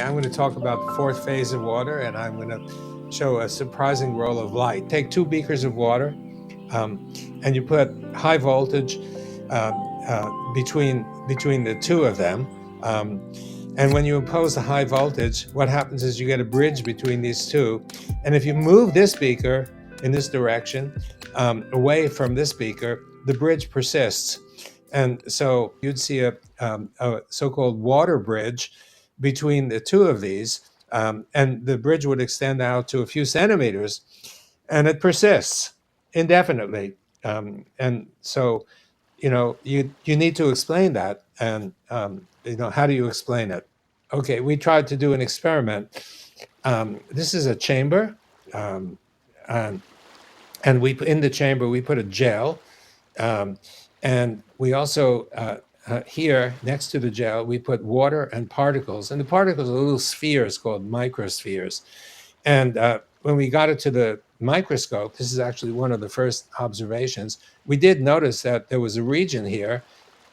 I'm going to talk about the fourth phase of water, and I'm going to show a surprising role of light. Take 2 beakers of water, and you put high voltage between the two of them. And when you impose the high voltage, what happens is you get a bridge between these two. And if you move this beaker in this direction, away from this beaker, the bridge persists. And so you'd see a so-called water bridge between the two of these, and the bridge would extend out to a few centimeters, and it persists indefinitely. And so, you need to explain that, and how do you explain it? Okay, we tried to do an experiment. This is a chamber, um, and, and we in the chamber we put a gel, um, and we also here next to the gel we put water and particles, and the particles are little spheres called microspheres. And when we got it to the microscope, this is actually one of the first observations, we did notice that there was a region here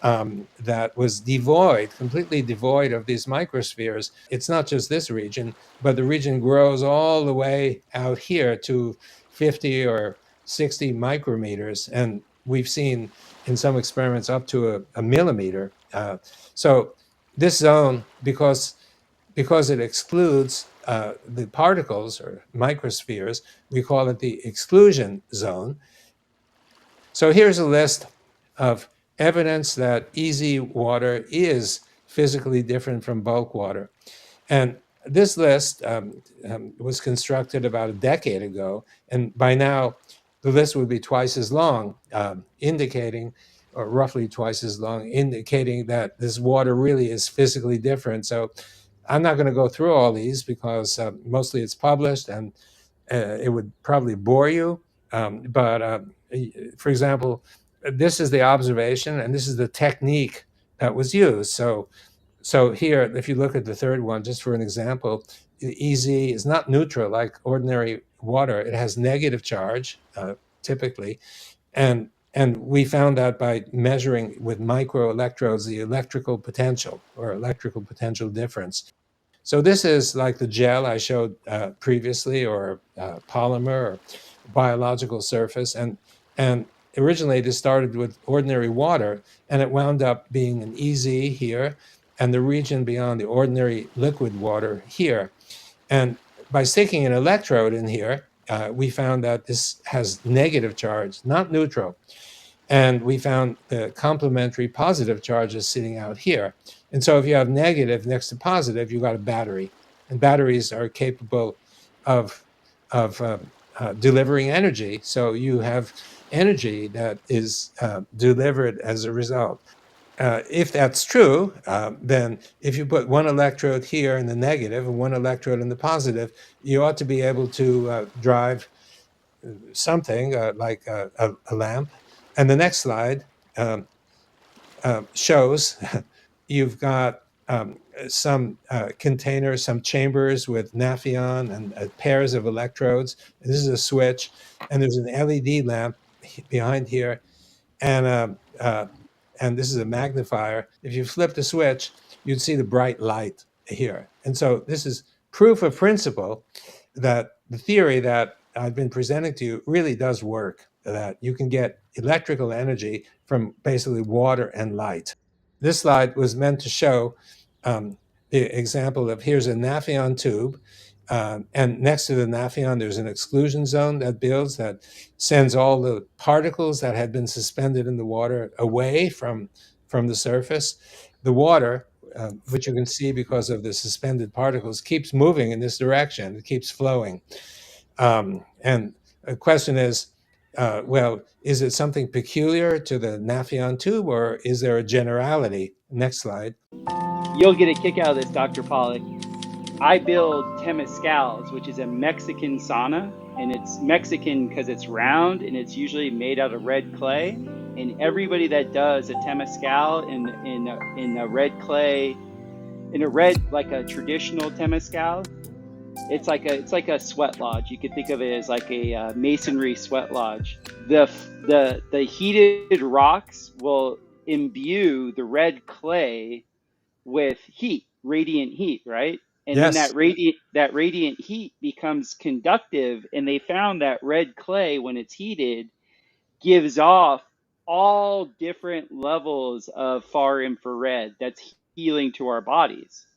that was devoid, completely devoid of these microspheres. It's not just this region, but the region grows all the way out here to 50 or 60 micrometers. And we've seen in some experiments up to a millimeter. So this zone, because it excludes the particles or microspheres, we call it the exclusion zone. So here's a list of evidence that easy water is physically different from bulk water. And this list was constructed about a decade ago, and by now the list would be twice as long, indicating, or roughly twice as long, indicating that this water really is physically different. So I'm not going to go through all these because mostly it's published, and it would probably bore you. But for example, this is the observation, and this is the technique that was used. So here, if you look at the third one, just for an example, EZ is not neutral like ordinary water. It has negative charge, typically, and we found out by measuring with microelectrodes the electrical potential or electrical potential difference. So this is like the gel I showed previously, or polymer or biological surface, and originally this started with ordinary water, and it wound up being an EZ here, and the region beyond the ordinary liquid water here. And by sticking an electrode in here, we found that this has negative charge, not neutral. And we found the complementary positive charges sitting out here. And so if you have negative next to positive, you've got a battery. And batteries are capable of delivering energy. So you have energy that is delivered as a result. If that's true, then if you put one electrode here in the negative and one electrode in the positive, you ought to be able to drive something like a lamp. And the next slide shows you've got some containers, some chambers with Nafion and pairs of electrodes. And this is a switch, and there's an LED lamp behind here, and this is a magnifier. If you flip the switch, you'd see the bright light here. And so this is proof of principle that the theory that I've been presenting to you really does work, that you can get electrical energy from basically water and light. This slide was meant to show the example of, here's a Nafion tube, and next to the Nafion, there's an exclusion zone that builds, that sends all the particles that had been suspended in the water away from the surface. The water, which you can see because of the suspended particles, keeps moving in this direction. It keeps flowing. And the question is, well, is it something peculiar to the Nafion tube, or is there a generality? Next slide. You'll get a kick out of this, Dr. Pollack. I build temazcals, which is a Mexican sauna, and it's Mexican because it's round and it's usually made out of red clay. And everybody that does a temazcal in a red clay, in a red, like a traditional temazcal, it's like a sweat lodge. You could think of it as like a masonry sweat lodge. The heated rocks will imbue the red clay with heat, radiant heat, right? And then Yes. that radiant heat becomes conductive, and they found that red clay, when it's heated, gives off all different levels of far infrared that's healing to our bodies.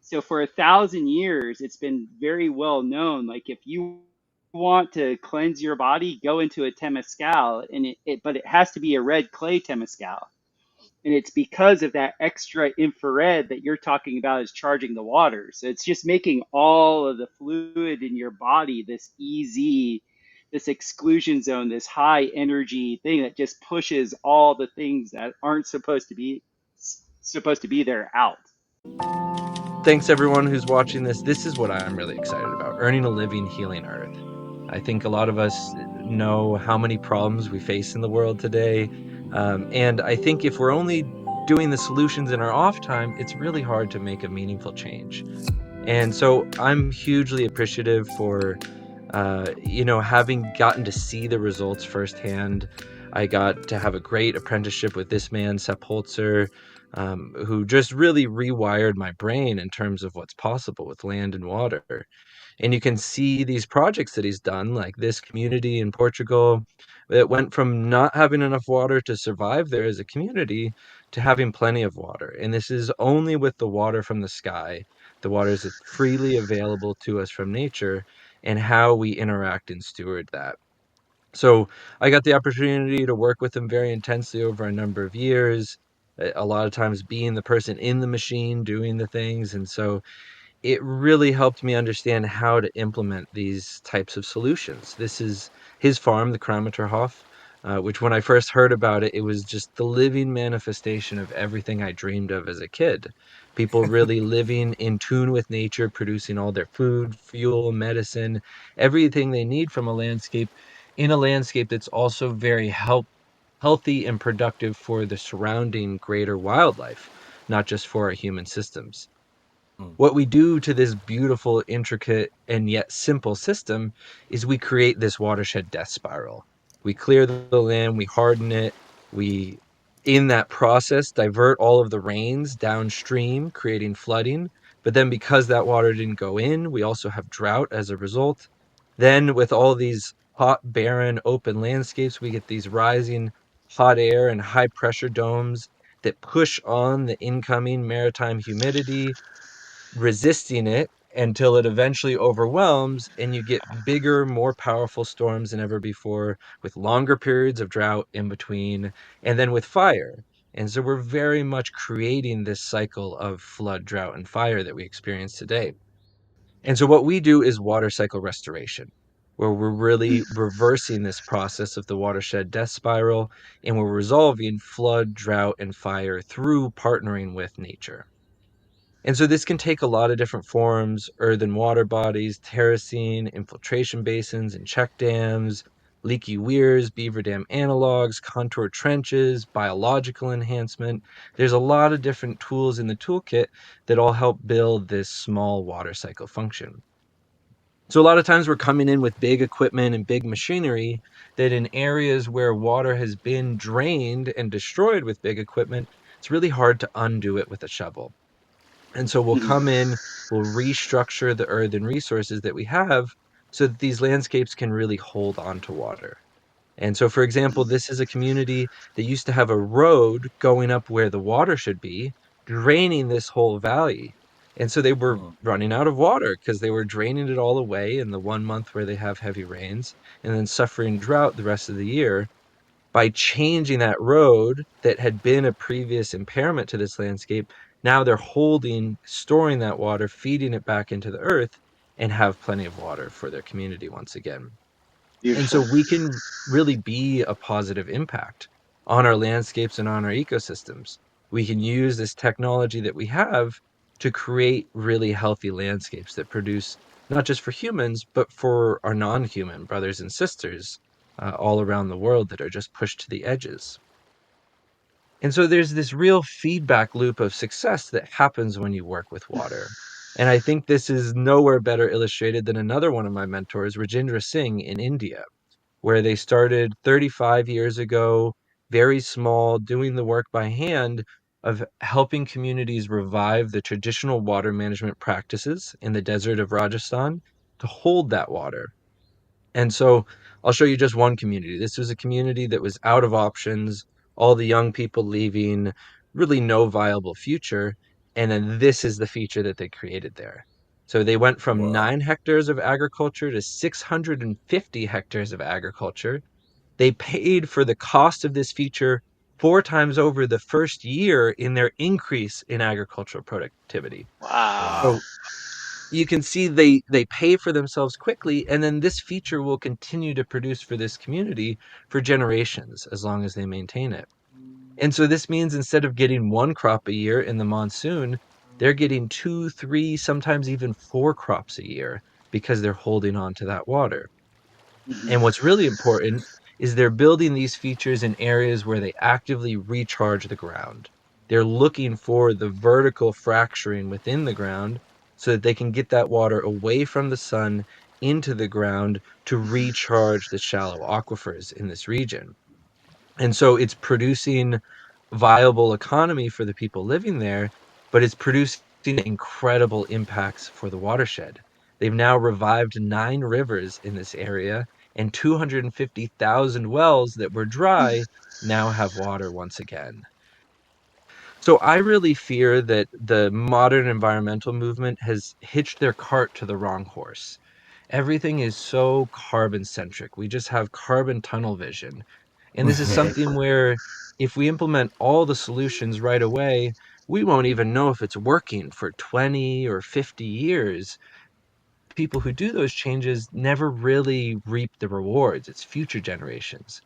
So for 1,000 years, it's been very well known. Like if you want to cleanse your body, go into a temescal, and but it has to be a red clay temescal. And it's because of that extra infrared that you're talking about is charging the water. So it's just making all of the fluid in your body this easy, this exclusion zone, this high energy thing that just pushes all the things that aren't supposed to be there out. Thanks everyone who's watching this. This is what I'm really excited about, earning a living healing Earth. I think a lot of us know how many problems we face in the world today. And I think if we're only doing the solutions in our off time, it's really hard to make a meaningful change. And so I'm hugely appreciative for, having gotten to see the results firsthand. I got to have a great apprenticeship with this man, Sepp Holzer, who just really rewired my brain in terms of what's possible with land and water. And you can see these projects that he's done, like this community in Portugal, that went from not having enough water to survive there as a community to having plenty of water. And this is only with the water from the sky, the waters that's freely available to us from nature, and how we interact and steward that. So I got the opportunity to work with him very intensely over a number of years, a lot of times being the person in the machine doing the things. And so it really helped me understand how to implement these types of solutions. This is his farm, the Krameterhof, which when I first heard about it, it was just the living manifestation of everything I dreamed of as a kid. People really living in tune with nature, producing all their food, fuel, medicine, everything they need from a landscape, in a landscape that's also very healthy and productive for the surrounding greater wildlife, not just for our human systems. Mm. What we do to this beautiful, intricate, and yet simple system is we create this watershed death spiral. We clear the land, we harden it, we, in that process, divert all of the rains downstream, creating flooding. But then, because that water didn't go in, we also have drought as a result. Then, with all these hot, barren, open landscapes, we get these rising hot air and high pressure domes that push on the incoming maritime humidity, resisting it until it eventually overwhelms, and you get bigger, more powerful storms than ever before, with longer periods of drought in between, and then with fire. And so we're very much creating this cycle of flood, drought, and fire that we experience today. And so what we do is water cycle restoration, where we're really reversing this process of the watershed death spiral, and we're resolving flood, drought, and fire through partnering with nature. And so this can take a lot of different forms: earthen water bodies, terracing, infiltration basins and check dams, leaky weirs, beaver dam analogs, contour trenches, biological enhancement. There's a lot of different tools in the toolkit that all help build this small water cycle function. So a lot of times we're coming in with big equipment and big machinery that, in areas where water has been drained and destroyed with big equipment, it's really hard to undo it with a shovel. And so we'll come in, we'll restructure the earthen resources that we have so that these landscapes can really hold on to water. And so, for example, this is a community that used to have a road going up where the water should be, draining this whole valley. And so they were Mm. running out of water because they were draining it all away in the 1 month where they have heavy rains, and then suffering drought the rest of the year. By changing that road that had been a previous impairment to this landscape, now they're holding, storing that water, feeding it back into the earth, and have plenty of water for their community once again. And so Beautiful. we can really be a positive impact on our landscapes and on our ecosystems. We can use this technology that we have to create really healthy landscapes that produce not just for humans, but for our non-human brothers and sisters all around the world that are just pushed to the edges. And so there's this real feedback loop of success that happens when you work with water. And I think this is nowhere better illustrated than another one of my mentors, Rajendra Singh in India, where they started 35 years ago, very small, doing the work by hand, of helping communities revive the traditional water management practices in the desert of Rajasthan to hold that water. And so I'll show you just one community. This was a community that was out of options, all the young people leaving, really no viable future. And then this is the feature that they created there. So they went from Wow. 9 hectares of agriculture to 650 hectares of agriculture. They paid for the cost of this feature 4 times over the first year in their increase in agricultural productivity. Wow. Wow. So you can see they pay for themselves quickly, and then this feature will continue to produce for this community for generations as long as they maintain it. And so this means instead of getting one crop a year in the monsoon, they're getting two, three, sometimes even four crops a year because they're holding on to that water. And Mhm. what's really important is they're building these features in areas where they actively recharge the ground. They're looking for the vertical fracturing within the ground so that they can get that water away from the sun into the ground to recharge the shallow aquifers in this region. And so it's producing viable economy for the people living there, but it's producing incredible impacts for the watershed. They've now revived 9 rivers in this area, and 250,000 wells that were dry now have water once again. So I really fear that the modern environmental movement has hitched their cart to the wrong horse. Everything is so carbon centric. We just have carbon tunnel vision. And this is something where if we implement all the solutions right away, we won't even know if it's working for 20 or 50 years. People who do those changes never really reap the rewards. It's future generations.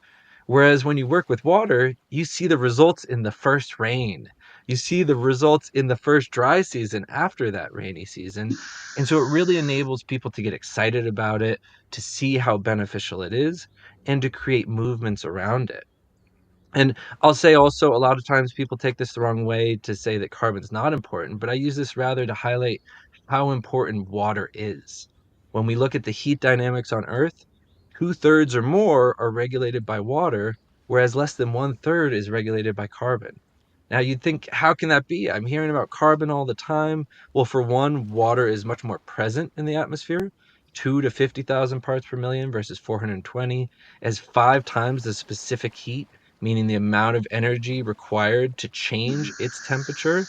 Whereas when you work with water, you see the results in the first rain. You see the results in the first dry season after that rainy season. And so it really enables people to get excited about it, to see how beneficial it is, and to create movements around it. And I'll say also, a lot of times people take this the wrong way to say that carbon's not important, but I use this rather to highlight how important water is. When we look at the heat dynamics on Earth, 2/3 or more are regulated by water, whereas less than 1/3 is regulated by carbon. Now you'd think, how can that be? I'm hearing about carbon all the time. Well, for one, water is much more present in the atmosphere, 2 to 50,000 parts per million versus 420, as 5 times the specific heat, meaning the amount of energy required to change its temperature.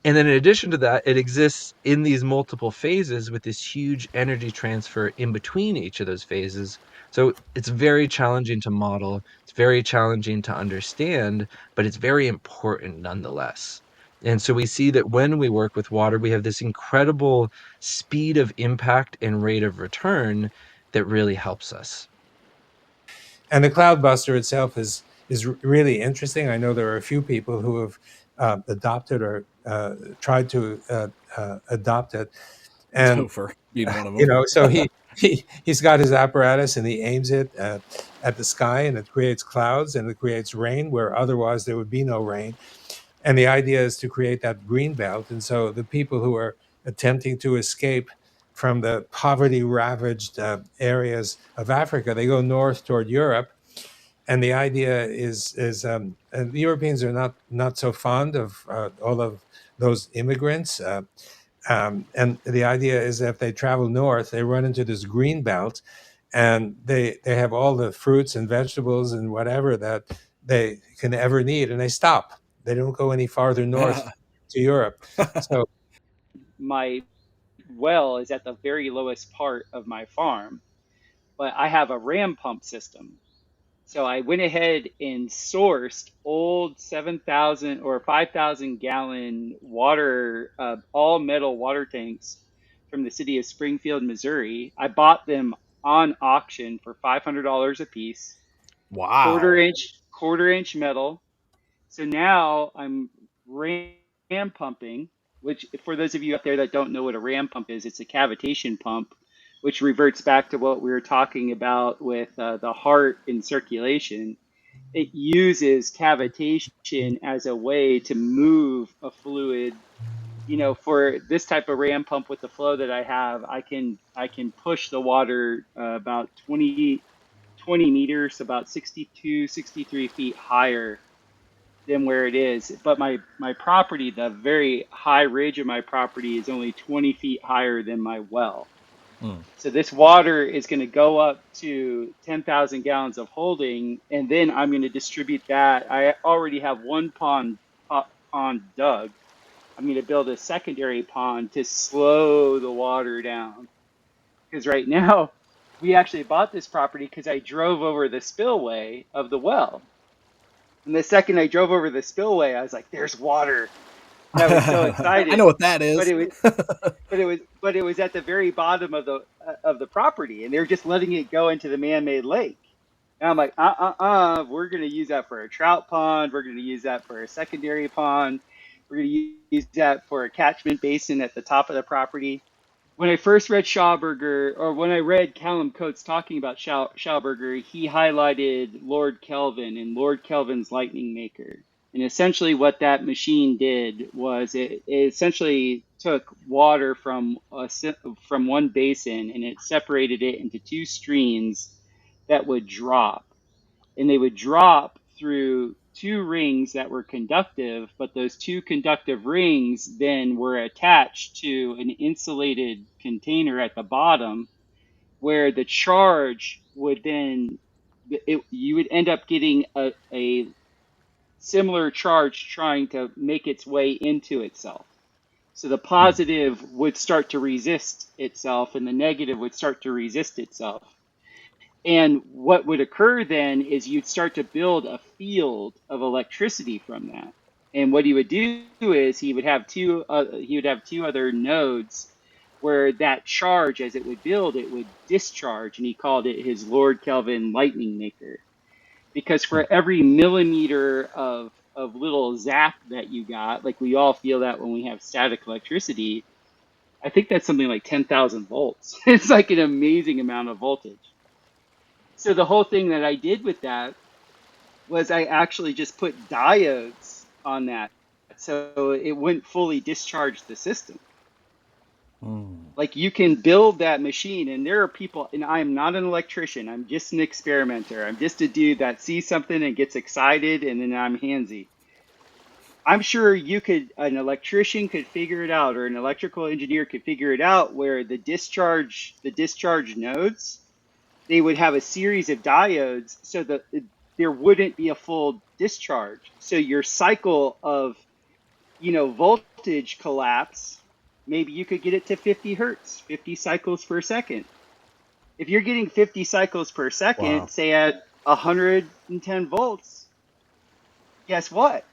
And then in addition to that, it exists in these multiple phases with this huge energy transfer in between each of those phases. So it's very challenging to model, it's very challenging to understand, but it's very important nonetheless. And so we see that when we work with water, we have this incredible speed of impact and rate of return that really helps us. And the Cloudbuster itself is really interesting. I know there are a few people who have adopted or tried to adopt it, and Topher being one of them. so he's got his apparatus and he aims it at the sky, and it creates clouds and it creates rain where otherwise there would be no rain. And the idea is to create that green belt. And so the people who are attempting to escape from the poverty ravaged areas of Africa, they go north toward Europe. And the idea is and the Europeans are not so fond of all of those immigrants. And the idea is that if they travel north, they run into this green belt, and they have all the fruits and vegetables and whatever that they can ever need, and they stop. They don't go any farther north to Europe. So My well is at the very lowest part of my farm, but I have a ram pump system. So I went ahead and sourced old 7,000 or 5,000 gallon water, all metal water tanks from the city of Springfield, Missouri. I bought them on auction for $500 a piece, Wow. quarter inch metal. So now I'm ram pumping, which for those of you out there that don't know what a ram pump is, it's a cavitation pump, which reverts back to what we were talking about with the heart in circulation. It uses cavitation as a way to move a fluid. For this type of ram pump with the flow that I have, I can push the water about 20 meters, about 62, 63 feet higher than where it is. But my property, the very high ridge of my property, is only 20 feet higher than my well. So this water is going to go up to 10,000 gallons of holding, and then I'm going to distribute that. I already have one pond dug. I'm going to build a secondary pond to slow the water down. Because right now, we actually bought this property because I drove over the spillway of the well. And the second I drove over the spillway, I was like, "There's water," and I was so I excited. know what that But is. it was at the very bottom of the property, and they're just letting it go into the man-made lake. And I'm like, we're gonna use that for a trout pond. We're gonna use that for a secondary pond. We're gonna use that for a catchment basin at the top of the property. When I first read Schauberger, or when I read Callum Coates talking about Schauberger, he highlighted Lord Kelvin and Lord Kelvin's lightning maker. And essentially, what that machine did was it essentially took water from one basin and it separated it into two streams that would drop, and they would drop through two rings that were conductive, but those two conductive rings then were attached to an insulated container at the bottom where the charge would then you would end up getting a similar charge trying to make its way into itself. So the positive would start to resist itself and the negative would start to resist itself. And what would occur then is you'd start to build a field of electricity from that. And what he would do is he would have two other nodes where that charge, as it would build, it would discharge, and he called it his Lord Kelvin lightning maker. Because for every millimeter of little zap that you got, like we all feel that when we have static electricity, I think that's something like 10,000 volts. It's like an amazing amount of voltage. So the whole thing that I did with that was I actually just put diodes on that so it wouldn't fully discharge the system. Like you can build that machine, and there are people, and I am not an electrician. I'm just an experimenter. I'm just a dude that sees something and gets excited, and then I'm handsy. I'm sure an electrician could figure it out, or an electrical engineer could figure it out, where the discharge nodes, they would have a series of diodes so that there wouldn't be a full discharge. So your cycle of, voltage collapse, maybe you could get it to 50 hertz, 50 cycles per second. If you're getting 50 cycles per second, Wow. say at 110 volts, guess what?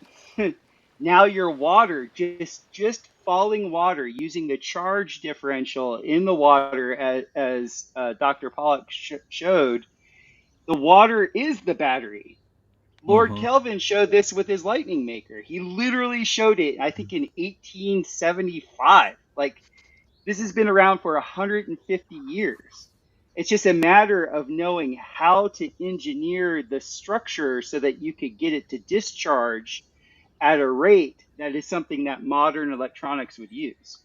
Now your water, just falling water using the charge differential in the water, as Dr. Pollock showed, the water is the battery. Lord Kelvin showed this with his lightning maker. He literally showed it, I think, in 1875. Like, this has been around for 150 years. It's just a matter of knowing how to engineer the structure so that you could get it to discharge at a rate that is something that modern electronics would use.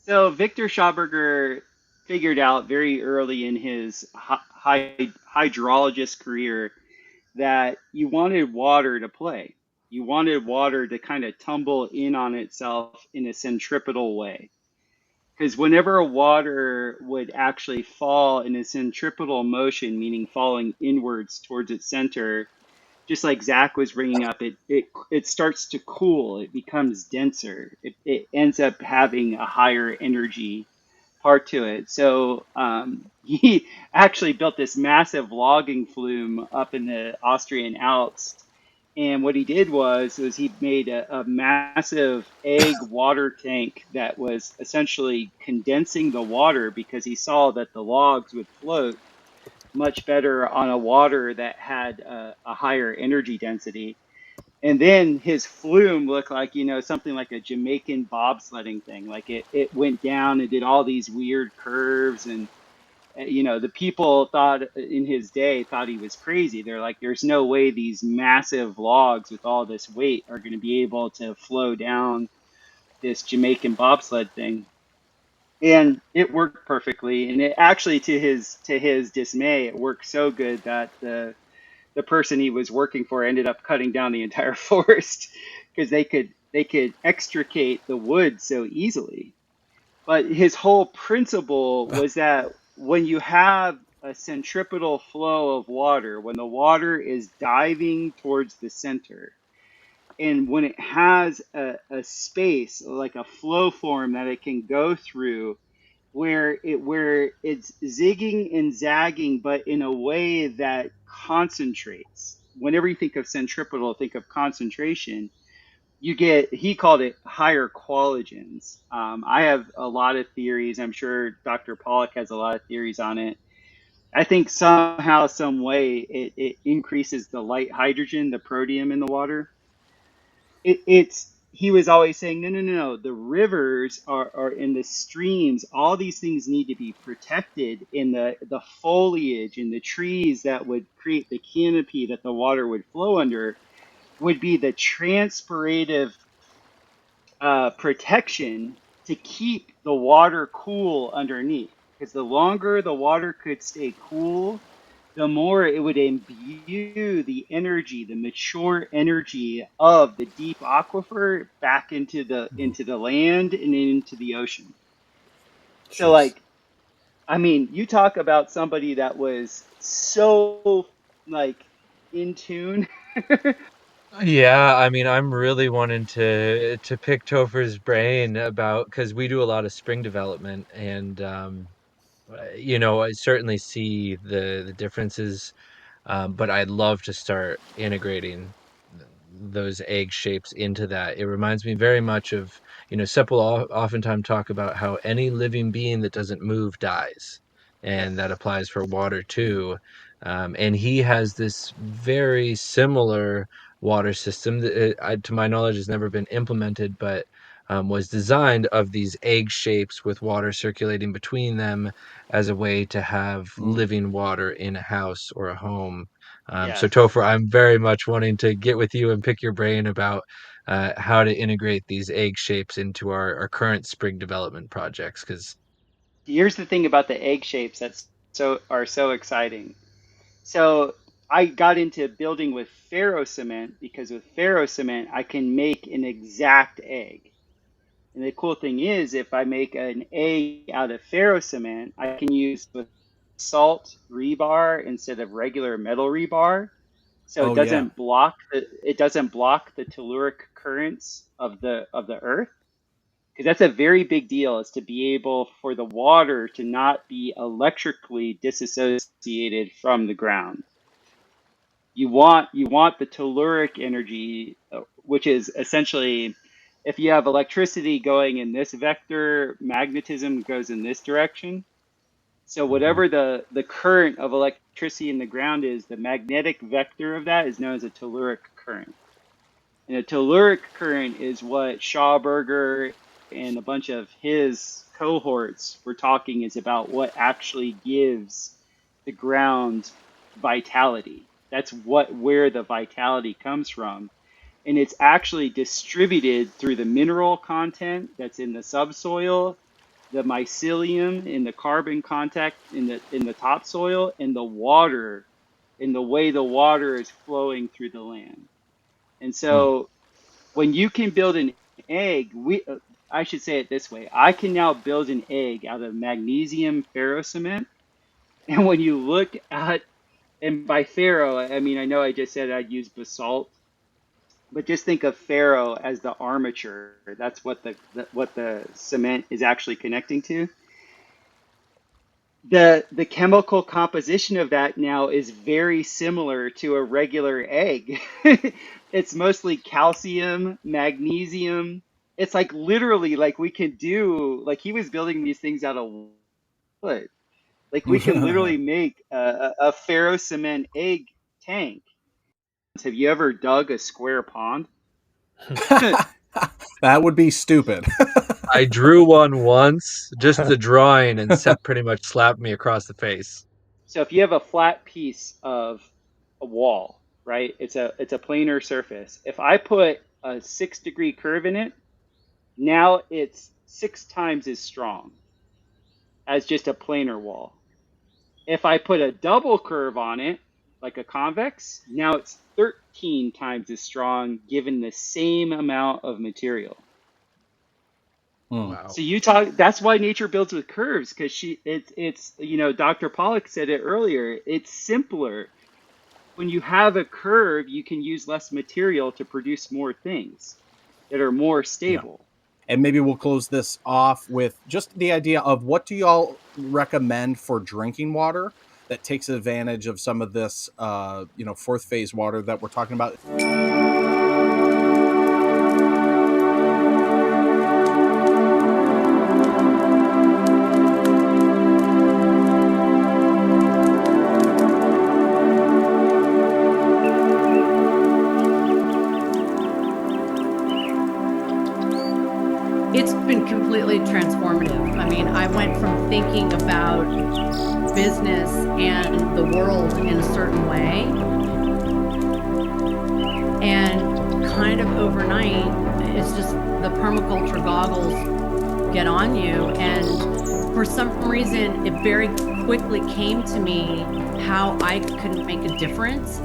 So Victor Schauberger figured out very early in his hydrologist career that you wanted water to play. You wanted water to kind of tumble in on itself in a centripetal way. Because whenever water would actually fall in a centripetal motion, meaning falling inwards towards its center, just like Zach was bringing up, it starts to cool. It becomes denser. It ends up having a higher energy part to it. So he actually built this massive logging flume up in the Austrian Alps. And what he did was he made a massive egg water tank that was essentially condensing the water because he saw that the logs would float much better on a water that had a higher energy density. And then his flume looked like, something like a Jamaican bobsledding thing. Like it went down and did all these weird curves. And, the people in his day thought he was crazy. They're like, there's no way these massive logs with all this weight are going to be able to flow down this Jamaican bobsled thing. And it worked perfectly. And it actually, to his dismay, it worked so good that the the person he was working for ended up cutting down the entire forest because they could extricate the wood so easily. But his whole principle was that when you have a centripetal flow of water, when the water is diving towards the center, and when it has a space, like a flow form that it can go through, where it's zigging and zagging, but in a way that concentrates. Whenever you think of centripetal, think of concentration. You get, he called it higher qualigens. I have a lot of theories. I'm sure Dr. Pollack has a lot of theories on it. I think somehow, some way, it increases the light hydrogen, the protium in the water. It's, he was always saying, no, no, no, no. The rivers are in the streams. All these things need to be protected in the foliage and the trees that would create the canopy that the water would flow under would be the transpirative protection to keep the water cool underneath. Because the longer the water could stay cool, the more it would imbue the energy, the mature energy of the deep aquifer back into the land and into the ocean. So Jeez. like, I mean, you talk about somebody that was so like in tune. Yeah, I mean, I'm really wanting to pick Topher's brain about because we do a lot of spring development, and I certainly see the differences, but I'd love to start integrating those egg shapes into that. It reminds me very much of, Sepp will oftentimes talk about how any living being that doesn't move dies, Yep. and that applies for water too. And he has this very similar water system that, to my knowledge, has never been implemented, but was designed of these egg shapes with water circulating between them as a way to have Mm. living water in a house or a home. So Yeah. Topher, I'm very much wanting to get with you and pick your brain about how to integrate these egg shapes into our current spring development projects. Because Here's the thing about the egg shapes that so exciting. So I got into building with ferro cement because with ferro cement I can make an exact egg. And the cool thing is, if I make an egg out of ferro cement, I can use salt rebar instead of regular metal rebar. So Oh yeah. it doesn't block the telluric currents of the earth, because that's a very big deal, is to be able for the water to not be electrically disassociated from the ground. You want the telluric energy, which is essentially, if you have electricity going in this vector, magnetism goes in this direction. So Mhm. whatever the current of electricity in the ground is, the magnetic vector of that is known as a telluric current. And a telluric current is what Schauberger and a bunch of his cohorts were talking is about, what actually gives the ground vitality. That's where the vitality comes from. And it's actually distributed through the mineral content that's in the subsoil, the mycelium in the carbon contact in the topsoil, and the water, in the way the water is flowing through the land. And Mm. so when you can build an egg, I should say it this way: I can now build an egg out of magnesium ferrocement. And when you look at, and by ferro, I mean, I know I just said I'd use basalt, but just think of ferro as the armature. That's what what the cement is actually connecting to. The chemical composition of that now is very similar to a regular egg. It's mostly calcium, magnesium. It's like literally like we could do, like he was building these things out of wood. Like we can literally make a ferro cement egg tank. Have you ever dug a square pond? That would be stupid. I drew one once, just the drawing, and Sepp pretty much slapped me across the face. So if you have a flat piece of a wall, right? It's a planar surface. If I put a 6-degree curve in it, now it's 6 times as strong as just a planar wall. If I put a double curve on it, like a convex, now it's 13 times as strong given the same amount of material. Wow. So that's why nature builds with curves, because it's Dr. Pollack said it earlier, it's simpler. When you have a curve, you can use less material to produce more things that are more stable. And maybe we'll close this off with just the idea of, what do y'all recommend for drinking water that takes advantage of some of this, fourth phase water that we're talking about? It's been completely transformative. I mean, I went from thinking about business and the world in a certain way, and kind of overnight, it's just the permaculture goggles get on you, and for some reason, it very quickly came to me how I could make a difference